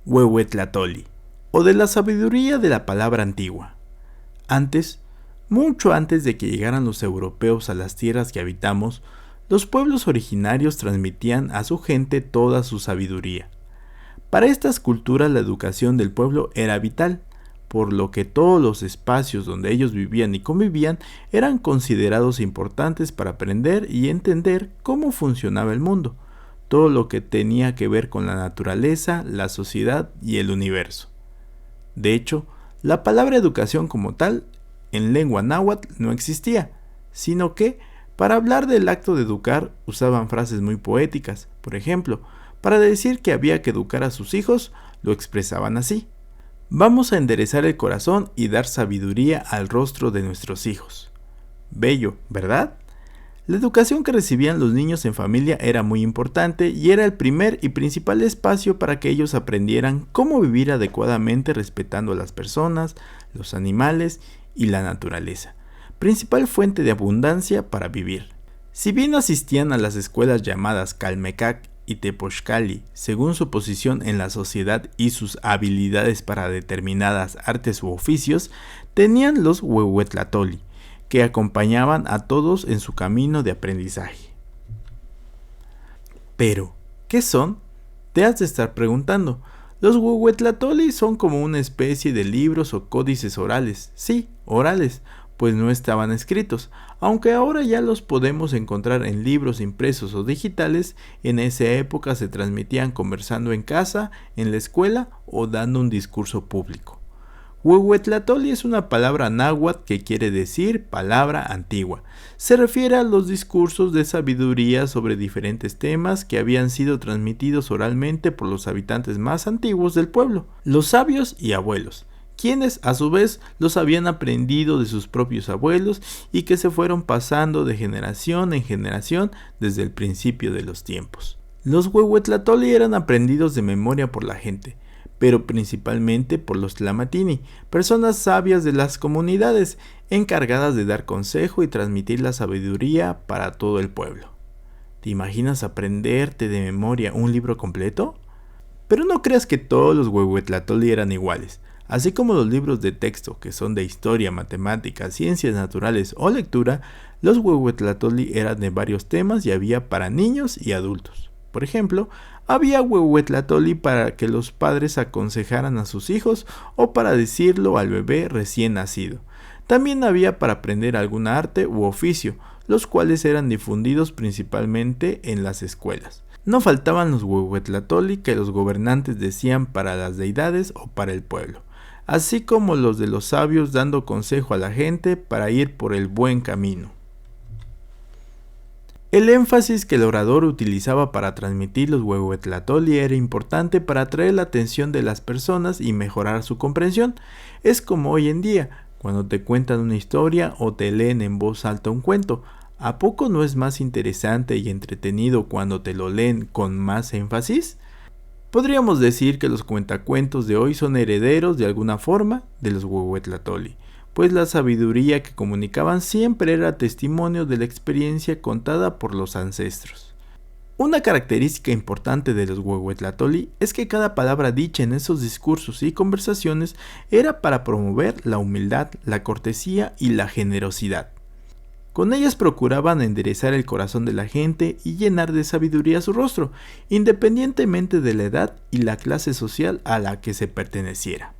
Huehuetlatoli, o de la sabiduría de la palabra antigua. Antes, mucho antes de que llegaran los europeos a las tierras que habitamos, los pueblos originarios transmitían a su gente toda su sabiduría. Para estas culturas la educación del pueblo era vital, por lo que todos los espacios donde ellos vivían y convivían eran considerados importantes para aprender y entender cómo funcionaba el mundo, todo lo que tenía que ver con la naturaleza, la sociedad y el universo. De hecho, la palabra educación como tal en lengua náhuatl no existía, sino que para hablar del acto de educar usaban frases muy poéticas. Por ejemplo, para decir que había que educar a sus hijos, lo expresaban así: vamos a enderezar el corazón y dar sabiduría al rostro de nuestros hijos. Bello, ¿verdad? La educación que recibían los niños en familia era muy importante y era el primer y principal espacio para que ellos aprendieran cómo vivir adecuadamente respetando a las personas, los animales y la naturaleza, principal fuente de abundancia para vivir. Si bien asistían a las escuelas llamadas Calmecac y Tepochcali, según su posición en la sociedad y sus habilidades para determinadas artes u oficios, tenían los Huehuetlatoli, que acompañaban a todos en su camino de aprendizaje. Pero, ¿qué son? Te has de estar preguntando. Los Huehuetlatoli son como una especie de libros o códices orales. Sí, orales, pues no estaban escritos, aunque ahora ya los podemos encontrar en libros impresos o digitales. En esa época se transmitían conversando en casa, en la escuela o dando un discurso público. Huehuetlatoli es una palabra náhuatl que quiere decir palabra antigua. Se refiere a los discursos de sabiduría sobre diferentes temas que habían sido transmitidos oralmente por los habitantes más antiguos del pueblo, los sabios y abuelos, quienes a su vez los habían aprendido de sus propios abuelos y que se fueron pasando de generación en generación desde el principio de los tiempos. Los Huehuetlatoli eran aprendidos de memoria por la gente, pero principalmente por los tlamatini, personas sabias de las comunidades, encargadas de dar consejo y transmitir la sabiduría para todo el pueblo. ¿Te imaginas aprenderte de memoria un libro completo? Pero no creas que todos los Huehuetlatoli eran iguales. Así como los libros de texto, que son de historia, matemáticas, ciencias naturales o lectura, los Huehuetlatoli eran de varios temas y había para niños y adultos. Por ejemplo, había Huehuetlatoli para que los padres aconsejaran a sus hijos o para decirlo al bebé recién nacido. También había para aprender algún arte u oficio, los cuales eran difundidos principalmente en las escuelas. No faltaban los Huehuetlatoli que los gobernantes decían para las deidades o para el pueblo, así como los de los sabios dando consejo a la gente para ir por el buen camino. El énfasis que el orador utilizaba para transmitir los Huehuetlatoli era importante para atraer la atención de las personas y mejorar su comprensión. Es como hoy en día, cuando te cuentan una historia o te leen en voz alta un cuento. ¿A poco no es más interesante y entretenido cuando te lo leen con más énfasis? Podríamos decir que los cuentacuentos de hoy son herederos de alguna forma de los Huehuetlatoli, pues la sabiduría que comunicaban siempre era testimonio de la experiencia contada por los ancestros. Una característica importante de los Huehuetlatoli es que cada palabra dicha en esos discursos y conversaciones era para promover la humildad, la cortesía y la generosidad. Con ellas procuraban enderezar el corazón de la gente y llenar de sabiduría su rostro, independientemente de la edad y la clase social a la que se perteneciera.